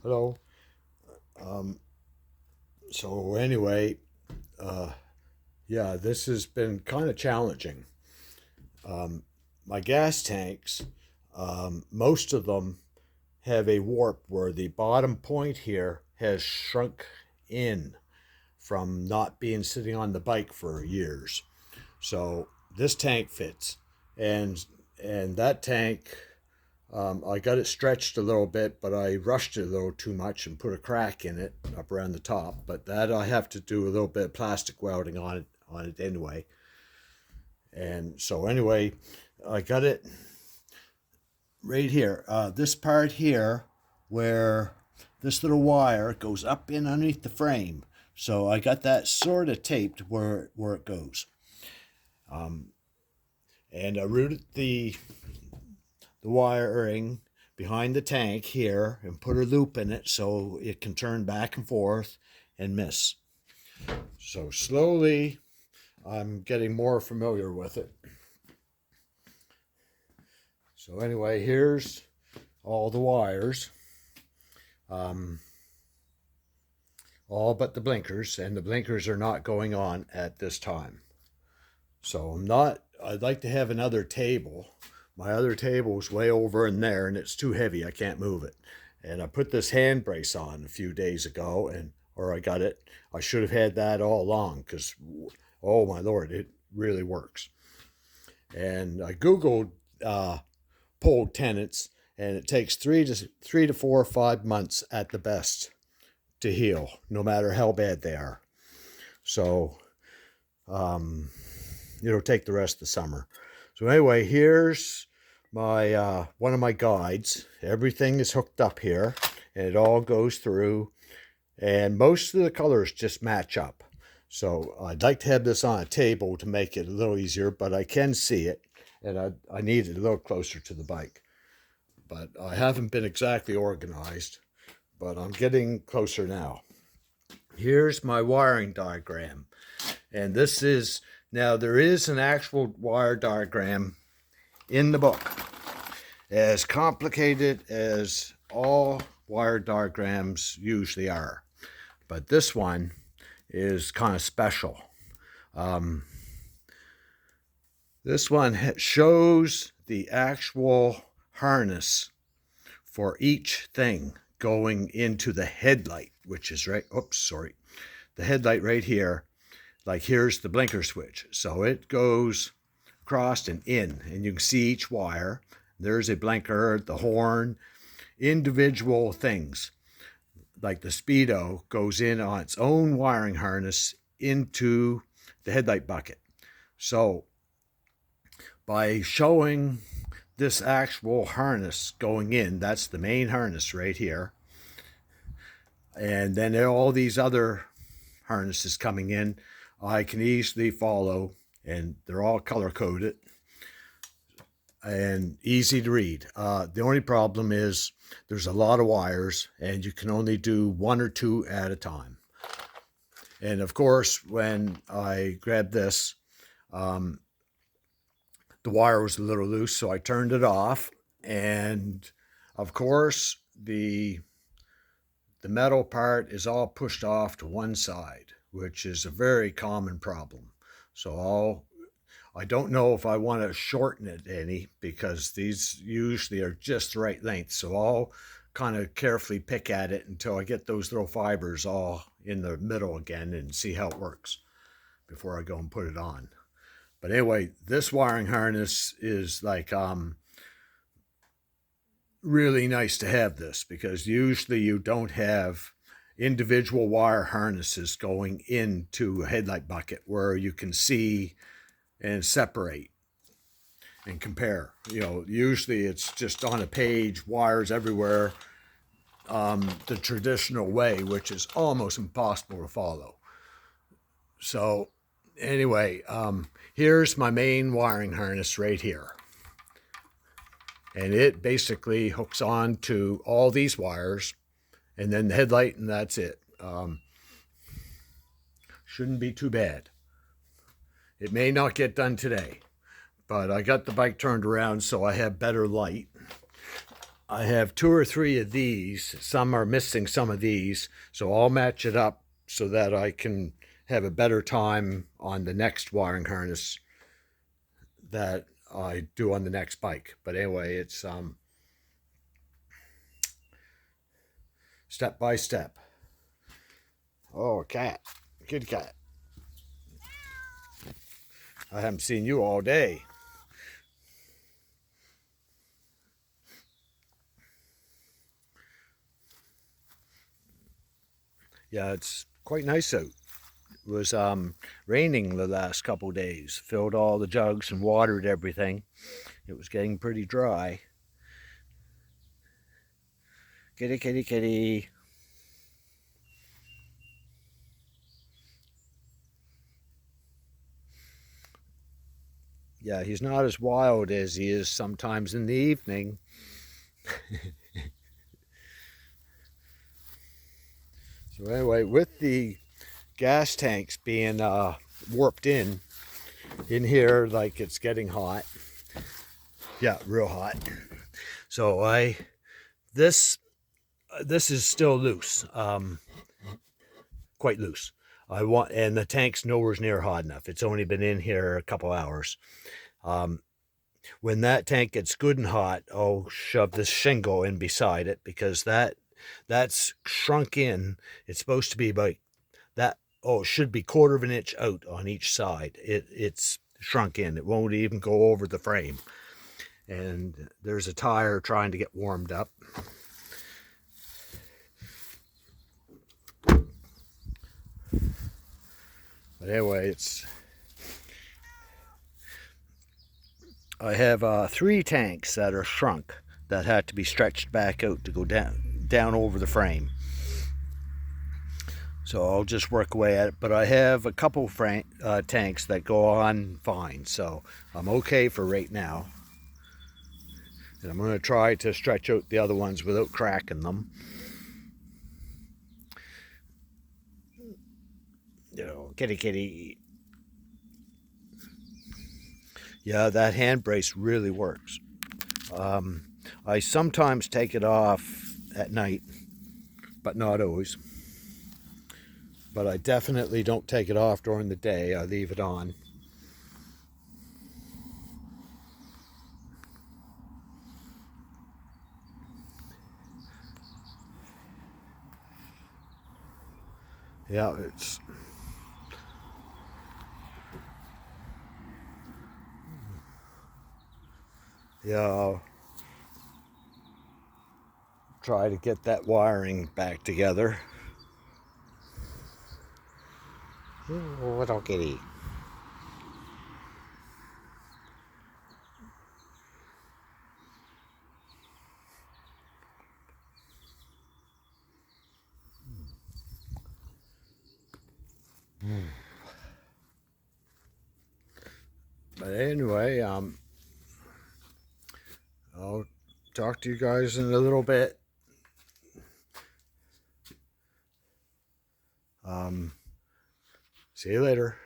Hello. Um, so anyway, uh, yeah, this has been kind of challenging. Um, my gas tanks, most of them have a warp where the bottom point here has shrunk in from not being sitting on the bike for years. So this tank fits, and that tank, I got it stretched a little bit, but I rushed it a little too much and put a crack in it up around the top. But that I have to do a little bit of plastic welding on it anyway. And so anyway, I got it right here. This part here, where this little wire goes up in underneath the frame. So I got that sort of taped where it goes. And I routed the wiring behind the tank here and put a loop in it so it can turn back and forth and miss. So slowly I'm getting more familiar with it. So anyway, here's all the wires, all but the blinkers, and the blinkers are not going on at this time. So I'd like to have another table. My other table is way over in there and it's too heavy. I can't move it. And I put this hand brace on a few days ago, or I got it. I should have had that all along because, oh my Lord, it really works. And I Googled pole tenants, and it takes 3 to 4 or 5 months at the best to heal, no matter how bad they are. So it'll take the rest of the summer. So anyway, here's my one of my guides. Everything is hooked up here, and it all goes through, and most of the colors just match up. So I'd like to have this on a table to make it a little easier, but I can see it, and I need it a little closer to the bike. But I haven't been exactly organized, but I'm getting closer now. Here's my wiring diagram, and this is, now there is an actual wire diagram in the book, as complicated as all wire diagrams usually are, but this one is kind of special. This one shows the actual harness for each thing going into the headlight, which is right, oops, sorry, the headlight right here. Like here's the blinker switch. So it goes across and in, and you can see each wire. There's a blinker, the horn, individual things. Like the speedo goes in on its own wiring harness into the headlight bucket. So by showing this actual harness going in, that's the main harness right here, and then all these other harnesses coming in, I can easily follow, and they're all color coded and easy to read. The only problem is there's a lot of wires, and you can only do one or two at a time. And of course, when I grabbed this, the wire was a little loose, so I turned it off. And of course, the metal part is all pushed off to one side, which is a very common problem. So I don't know if I want to shorten it any, because these usually are just the right length. So I'll kind of carefully pick at it until I get those little fibers all in the middle again and see how it works before I go and put it on. But anyway, this wiring harness is like really nice to have this, because usually you don't have individual wire harnesses going into a headlight bucket where you can see and separate and compare. You know, usually it's just on a page, wires everywhere, the traditional way, which is almost impossible to follow. So anyway, here's my main wiring harness right here. And it basically hooks on to all these wires, and then the headlight, and that's it. Shouldn't be too bad. It may not get done today, but I got the bike turned around so I have better light. I have 2 or 3 of these. Some are missing some of these, so I'll match it up so that I can have a better time on the next wiring harness that I do on the next bike. But anyway, it's step by step. Oh, a cat. Kitty cat. I haven't seen you all day. Yeah, it's quite nice out. It was raining the last couple days. Filled all the jugs and watered everything. It was getting pretty dry. Kitty, kitty, kitty. Yeah, he's not as wild as he is sometimes in the evening. So anyway, with the gas tanks being warped in here, like it's getting hot. Yeah, real hot. So this is still loose, quite loose. And the tank's nowhere near hot enough. It's only been in here a couple hours. When that tank gets good and hot, I'll shove this shingle in beside it, because that's shrunk in. It's supposed to be about that. Oh, it should be 1/4 of an inch out on each side. It's shrunk in. It won't even go over the frame. And there's a tire trying to get warmed up. But anyway, I have 3 tanks that are shrunk that had to be stretched back out to go down over the frame. So I'll just work away at it. But I have a couple tanks that go on fine, so I'm okay for right now. And I'm going to try to stretch out the other ones without cracking them. You know, kitty, kitty. Yeah, that hand brace really works. I sometimes take it off at night, but not always. But I definitely don't take it off during the day. I leave it on. Yeah, I'll try to get that wiring back together. Oh, little kitty. But anyway, I'll talk to you guys in a little bit. See you later.